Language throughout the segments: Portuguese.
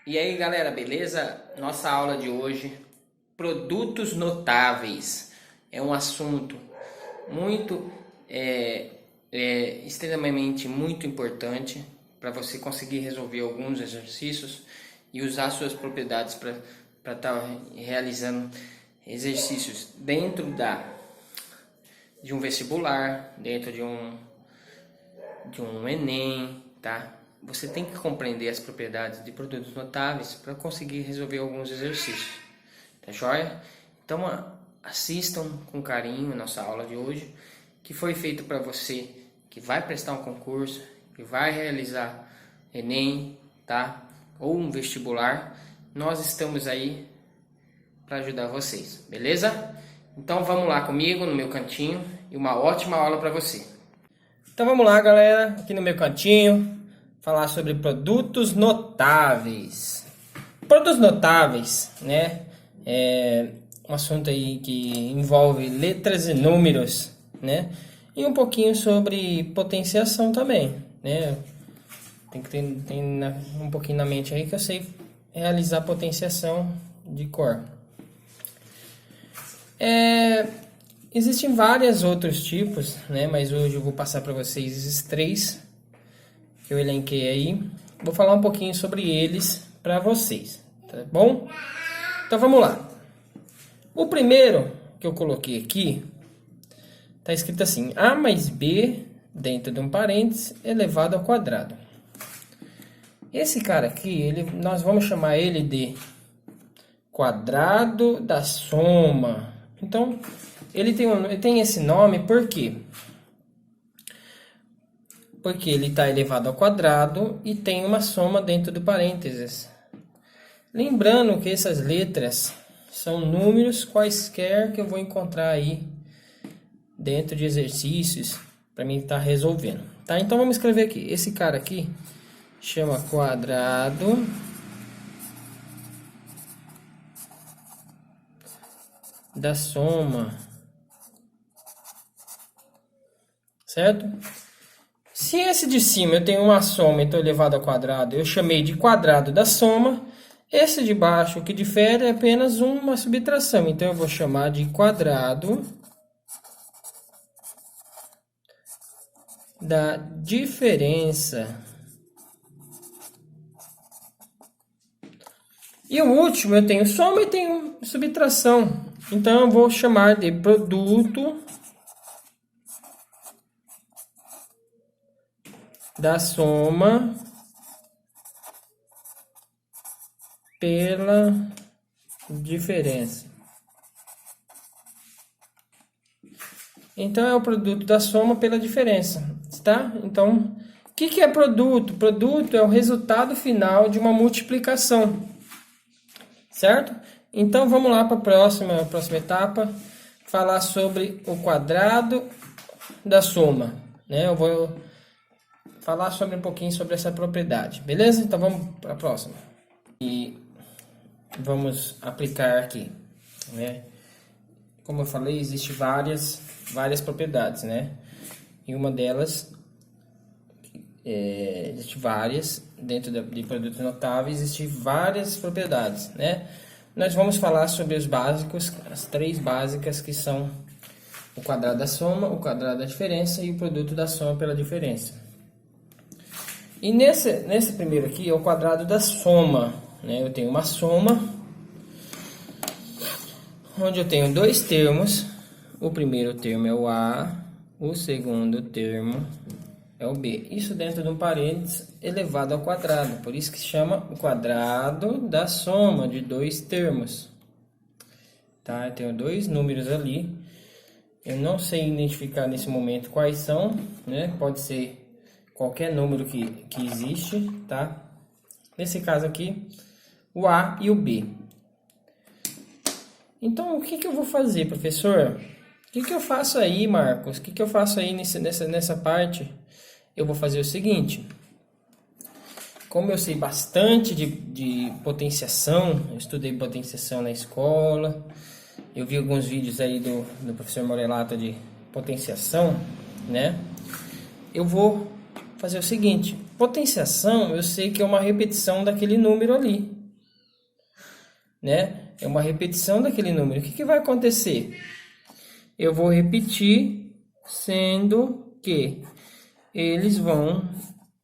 E aí galera, beleza? Nossa aula de hoje, produtos notáveis, é um assunto muito, extremamente muito importante para você conseguir resolver alguns exercícios e usar suas propriedades para estar realizando exercícios dentro de um vestibular, dentro de um Enem, tá? Você tem que compreender as propriedades de produtos notáveis para conseguir resolver alguns exercícios, tá joia? Então assistam com carinho a nossa aula de hoje, que foi feita para você que vai prestar um concurso, que vai realizar Enem, tá? Ou um vestibular. Nós estamos aí para ajudar vocês, beleza? Então vamos lá comigo no meu cantinho e uma ótima aula para você. Então vamos lá, galera, aqui no meu cantinho, falar sobre produtos notáveis. Produtos notáveis, né? É um assunto aí que envolve letras e números, né? E um pouquinho sobre potenciação também, né? Tem que ter um pouquinho na mente aí que eu sei realizar potenciação de cor. Existem vários outros tipos, né? Mas hoje eu vou passar para vocês esses três que eu elenquei aí. Vou falar um pouquinho sobre eles para vocês, tá bom? Então vamos lá. O primeiro que eu coloquei aqui tá escrito assim: A mais B dentro de um parênteses elevado ao quadrado. Esse cara aqui, nós vamos chamar ele de quadrado da soma. Então ele tem esse nome por quê? Porque ele está elevado ao quadrado e tem uma soma dentro do parênteses. Lembrando que essas letras são números quaisquer que eu vou encontrar aí dentro de exercícios para mim estar resolvendo. Tá? Então vamos escrever aqui. Esse cara aqui chama quadrado da soma. Certo? Se esse de cima eu tenho uma soma, então elevado ao quadrado, eu chamei de quadrado da soma. Esse de baixo, o que difere é apenas uma subtração. Então eu vou chamar de quadrado da diferença. E o último eu tenho soma e tenho subtração. Então eu vou chamar de produto da soma pela diferença. Então é o produto da soma pela diferença, tá? Então, o que é produto? Produto é o resultado final de uma multiplicação, certo? Então vamos lá para a próxima etapa, falar sobre o quadrado da soma, né? Eu vou falar sobre um pouquinho sobre essa propriedade, beleza? Então vamos para a próxima. E vamos aplicar aqui, né? Como eu falei, existem várias propriedades, né? E uma delas, existe várias, dentro de produtos notáveis, existem várias propriedades, né? Nós vamos falar sobre os básicos, as três básicas que são o quadrado da soma, o quadrado da diferença e o produto da soma pela diferença. E nesse primeiro aqui é o quadrado da soma, né? Eu tenho uma soma, onde eu tenho dois termos. O primeiro termo é o A, o segundo termo é o B. Isso dentro de um parênteses elevado ao quadrado. Por isso que se chama o quadrado da soma de dois termos. Tá? Eu tenho dois números ali. Eu não sei identificar nesse momento quais são, né? Pode ser qualquer número que existe, tá? Nesse caso aqui, o A e o B. Então, o que eu vou fazer, professor? O que eu faço aí, Marcos? O que eu faço aí nessa parte? Eu vou fazer o seguinte. Como eu sei bastante de potenciação, eu estudei potenciação na escola, eu vi alguns vídeos aí do professor Morelato de potenciação, né? Eu vou fazer o seguinte, Potenciação, eu sei que é uma repetição daquele número ali, né? É uma repetição daquele número. O que que vai acontecer? Eu vou repetir, sendo que eles vão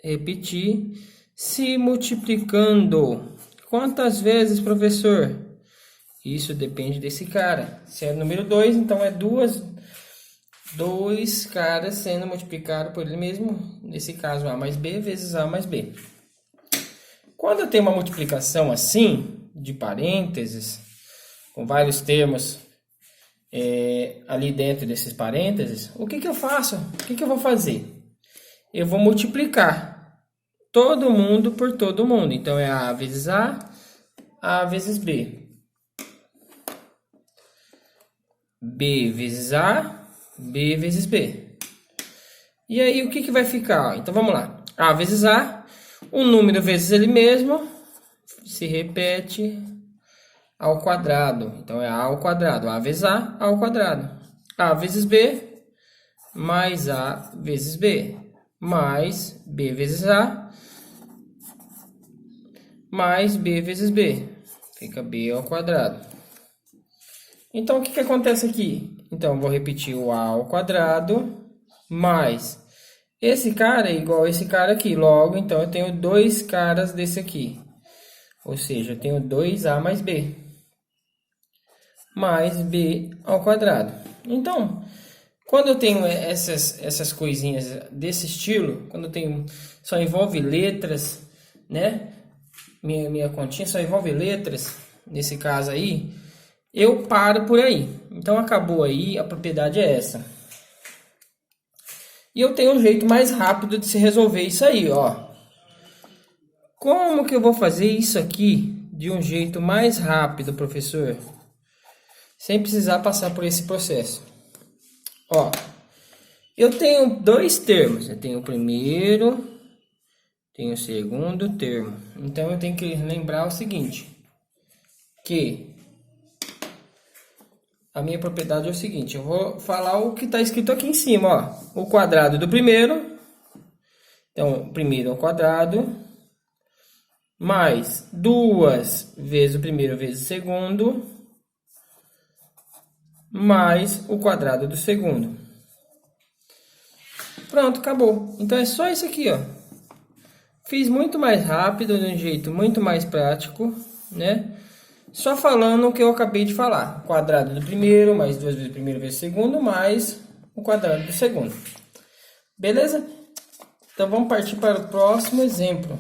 repetir se multiplicando. Quantas vezes, professor? Isso depende desse cara. Se é número 2, então é dois caras sendo multiplicados por ele mesmo. Nesse caso, A mais B vezes A mais B. Quando eu tenho uma multiplicação assim, de parênteses, com vários termos ali dentro desses parênteses, o que que eu faço? O que que eu vou fazer? Eu vou multiplicar todo mundo por todo mundo. Então, é A vezes A vezes B. B vezes A, B vezes B. E aí, o que que vai ficar? Então, vamos lá. A vezes A, um número vezes ele mesmo, se repete ao quadrado. Então, é A ao quadrado. A vezes A ao quadrado. A vezes B, mais A vezes B. Mais B vezes A, mais B vezes B. Fica B ao quadrado. Então, o que que acontece aqui? Então, vou repetir o A ao quadrado, mais esse cara é igual a esse cara aqui. Logo, então, eu tenho dois caras desse aqui. Ou seja, eu tenho 2A mais B. Mais B ao quadrado. Então, quando eu tenho essas coisinhas desse estilo, quando eu tenho, só envolve letras, né? Minha continha só envolve letras, nesse caso aí, eu paro por aí. Então, acabou aí, a propriedade é essa. E eu tenho um jeito mais rápido de se resolver isso aí, ó. Como que eu vou fazer isso aqui de um jeito mais rápido, professor? Sem precisar passar por esse processo. Ó, eu tenho dois termos. Eu tenho o primeiro, tenho o segundo termo. Então, eu tenho que lembrar o seguinte, que a minha propriedade é o seguinte, eu vou falar o que está escrito aqui em cima, ó. O quadrado do primeiro, então, o primeiro ao quadrado, mais 2 vezes o primeiro vezes o segundo, mais o quadrado do segundo. Pronto, acabou. Então, é só isso aqui, ó. Fiz muito mais rápido, de um jeito muito mais prático, né? Só falando o que eu acabei de falar. Quadrado do primeiro, mais 2 vezes o primeiro vezes o segundo, mais o quadrado do segundo. Beleza? Então, vamos partir para o próximo exemplo.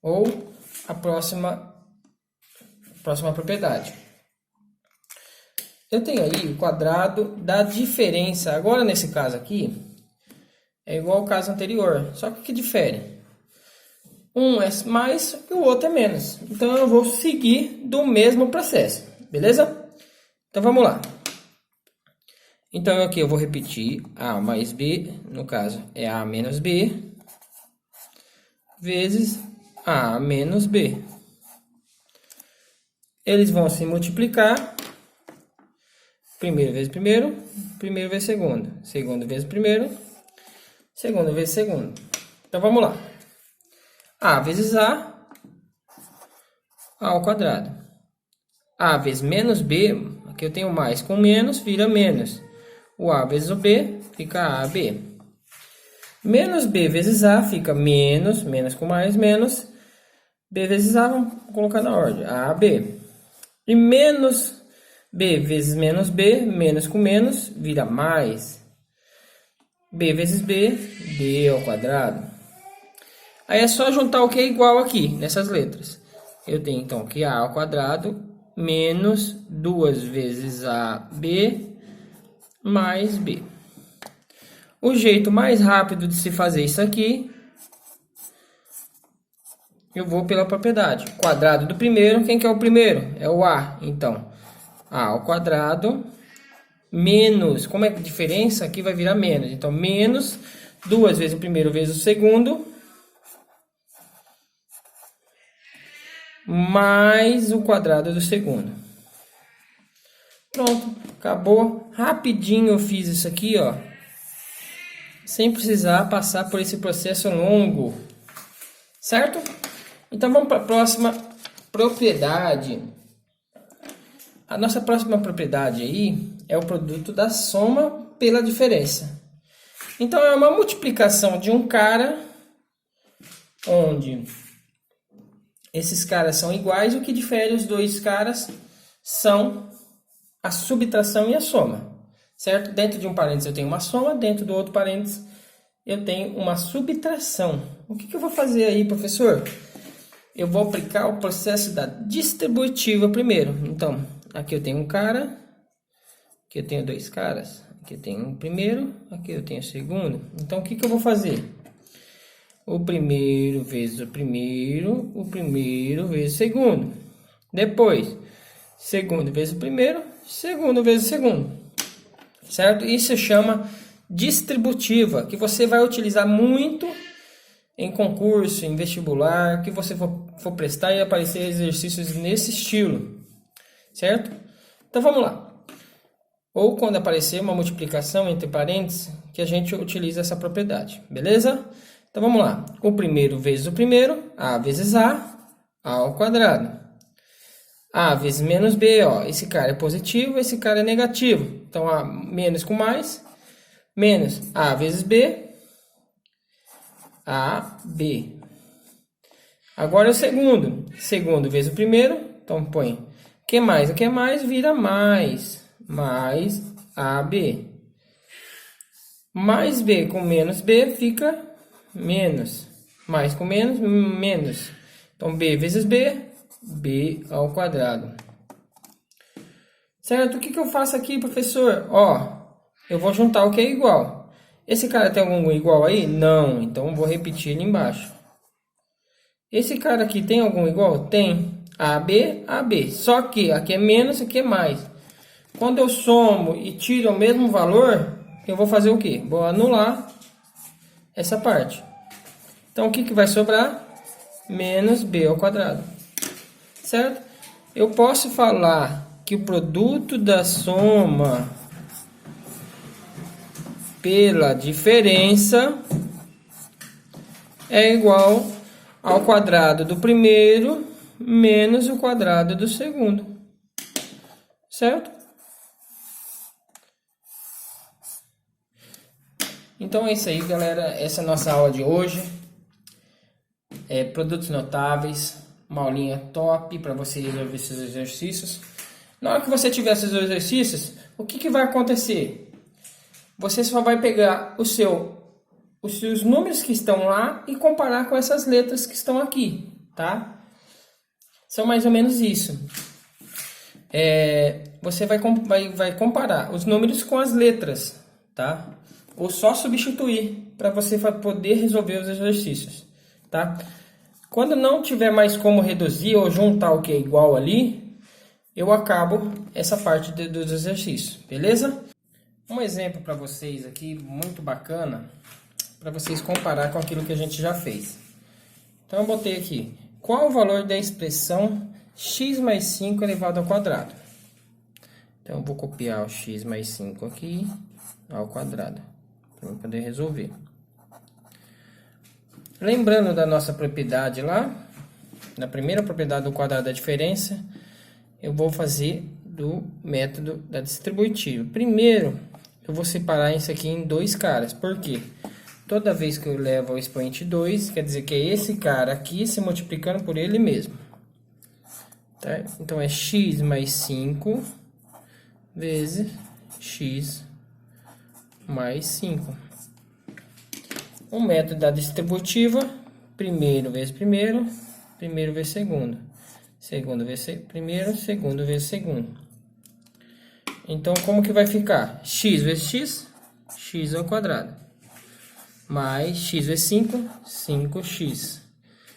Ou a próxima propriedade. Eu tenho aí o quadrado da diferença. Agora, nesse caso aqui, é igual ao caso anterior. Só que o que difere? Um é mais e o outro é menos. Então, eu vou seguir do mesmo processo. Beleza? Então, vamos lá. Então, aqui eu vou repetir A mais B. No caso, é A menos B. Vezes A menos B. Eles vão se multiplicar. Primeiro vezes primeiro. Primeiro vezes segundo. Segundo vezes primeiro. Segundo vezes segundo. Então, vamos lá. A vezes A ao quadrado. A vezes menos B, aqui eu tenho mais com menos, vira menos. O A vezes o B, fica AB. Menos B vezes A fica menos, menos com mais, menos. B vezes A, vamos colocar na ordem, AB. E menos B vezes menos B, menos com menos, vira mais. B vezes B, B ao quadrado. Aí é só juntar o que é igual aqui, nessas letras. Eu tenho, então, que A ao quadrado menos 2 vezes AB mais B. O jeito mais rápido de se fazer isso aqui, eu vou pela propriedade. Quadrado do primeiro, quem que é o primeiro? É o A. Então, A ao quadrado menos, como é que a diferença aqui vai virar menos? Então, menos 2 vezes o primeiro vezes o segundo, mais o quadrado do segundo. Pronto, acabou. Rapidinho eu fiz isso aqui, ó. sem precisar passar por esse processo longo, certo? Então vamos para a próxima propriedade. A nossa próxima propriedade aí é o produto da soma pela diferença. Então é uma multiplicação de um cara onde esses caras são iguais, o que difere os dois caras são a subtração e a soma, certo? Dentro de um parênteses eu tenho uma soma, dentro do outro parênteses eu tenho uma subtração. O que eu vou fazer aí, professor? Eu vou aplicar o processo da distributiva primeiro. Então, aqui eu tenho um cara, aqui eu tenho dois caras, aqui eu tenho um primeiro, aqui eu tenho o segundo. Então, o que eu vou fazer? O primeiro vezes o primeiro vezes o segundo. Depois, segundo vezes o primeiro, segundo vezes o segundo. Certo? Isso chama distributiva, que você vai utilizar muito em concurso, em vestibular, que você for prestar e aparecer exercícios nesse estilo. Certo? Então vamos lá. Ou quando aparecer uma multiplicação entre parênteses, que a gente utiliza essa propriedade. Beleza? Então vamos lá. O primeiro vezes o primeiro, A vezes A ao quadrado. A vezes menos B, ó. Esse cara é positivo, esse cara é negativo. Então A menos com mais, menos A vezes B, AB. Agora o segundo. Segundo vezes o primeiro, então põe que mais? O que é mais vira mais AB. Mais B com menos B fica menos. Mais com menos, menos. Então, B vezes B, B ao quadrado. Certo? O que eu faço aqui, professor? Ó, eu vou juntar o que é igual. Esse cara tem algum igual aí? Não. Então, eu vou repetir ele embaixo. Esse cara aqui tem algum igual? Tem. AB, AB. Só que aqui é menos, aqui é mais. Quando eu somo e tiro o mesmo valor, eu vou fazer o quê? Vou anular essa parte. Então, o que vai sobrar? Menos B ao quadrado. Certo? Eu posso falar que o produto da soma pela diferença é igual ao quadrado do primeiro menos o quadrado do segundo. Certo? Então é isso aí, galera. Essa é a nossa aula de hoje. Produtos notáveis, uma aulinha top para você resolver esses exercícios. Na hora que você tiver esses exercícios, o que vai acontecer? Você só vai pegar os seus números que estão lá e comparar com essas letras que estão aqui, tá? São mais ou menos isso. Você vai comparar os números com as letras, tá? Ou só substituir para você poder resolver os exercícios, tá? Quando não tiver mais como reduzir ou juntar o que é igual ali, eu acabo essa parte dos exercícios, beleza? Um exemplo para vocês aqui, muito bacana, para vocês comparar com aquilo que a gente já fez. Então eu botei aqui, qual o valor da expressão x mais 5 elevado ao quadrado? Então eu vou copiar o x mais 5 aqui ao quadrado, para eu poder resolver. Lembrando da nossa propriedade lá, na primeira propriedade do quadrado da diferença, eu vou fazer do método da distributiva. Primeiro, eu vou separar isso aqui em dois caras. Por quê? Toda vez que eu levo ao expoente 2, quer dizer que é esse cara aqui se multiplicando por ele mesmo. Tá? Então, é x mais 5 vezes x mais 5. O método da distributiva, primeiro vezes primeiro, primeiro vezes segundo. Segundo vezes primeiro, segundo vezes segundo. Então, como que vai ficar? X vezes x, x ao quadrado. Mais x vezes 5, 5x.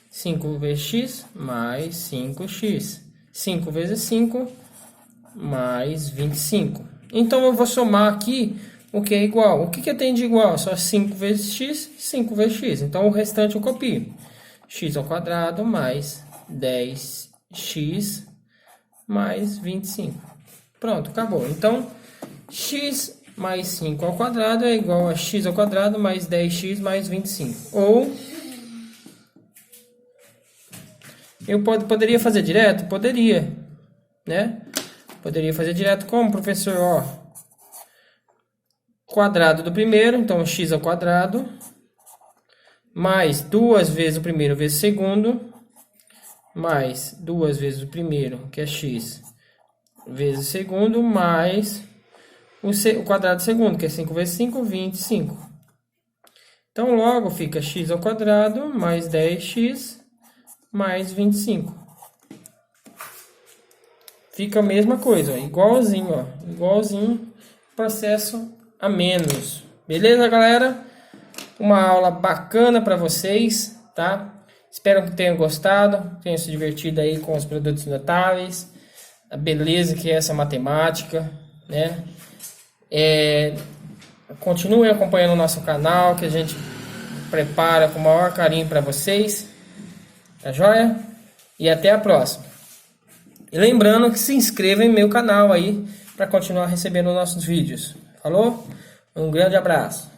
5 vezes x, mais 5x. 5 vezes 5, mais 25. Então, eu vou somar aqui o que é igual. O que eu tenho de igual? Só 5 vezes x, 5 vezes x. Então, o restante eu copio. X ao quadrado mais 10x mais 25. Pronto, acabou. Então, x mais 5 ao quadrado é igual a x ao quadrado mais 10x mais 25. Ou eu poderia fazer direto? Poderia, né? Poderia fazer direto como, professor? Ó, quadrado do primeiro, então x ao quadrado, mais 2 vezes o primeiro vezes o segundo, mais 2 vezes o primeiro, que é x, vezes o segundo, mais o quadrado do segundo, que é 5 vezes 5, 25. Então, logo fica x ao quadrado mais 10x mais 25. Fica a mesma coisa, ó, igualzinho, ó, igualzinho, processo a menos. Beleza, galera? Uma aula bacana para vocês, tá? Espero que tenham gostado, tenham se divertido aí com os produtos notáveis, a beleza que é essa matemática, né? Continuem acompanhando o nosso canal, que a gente prepara com o maior carinho para vocês, tá joia? E até a próxima. E lembrando que se inscreva em meu canal aí para continuar recebendo nossos vídeos. Falou? Um grande abraço.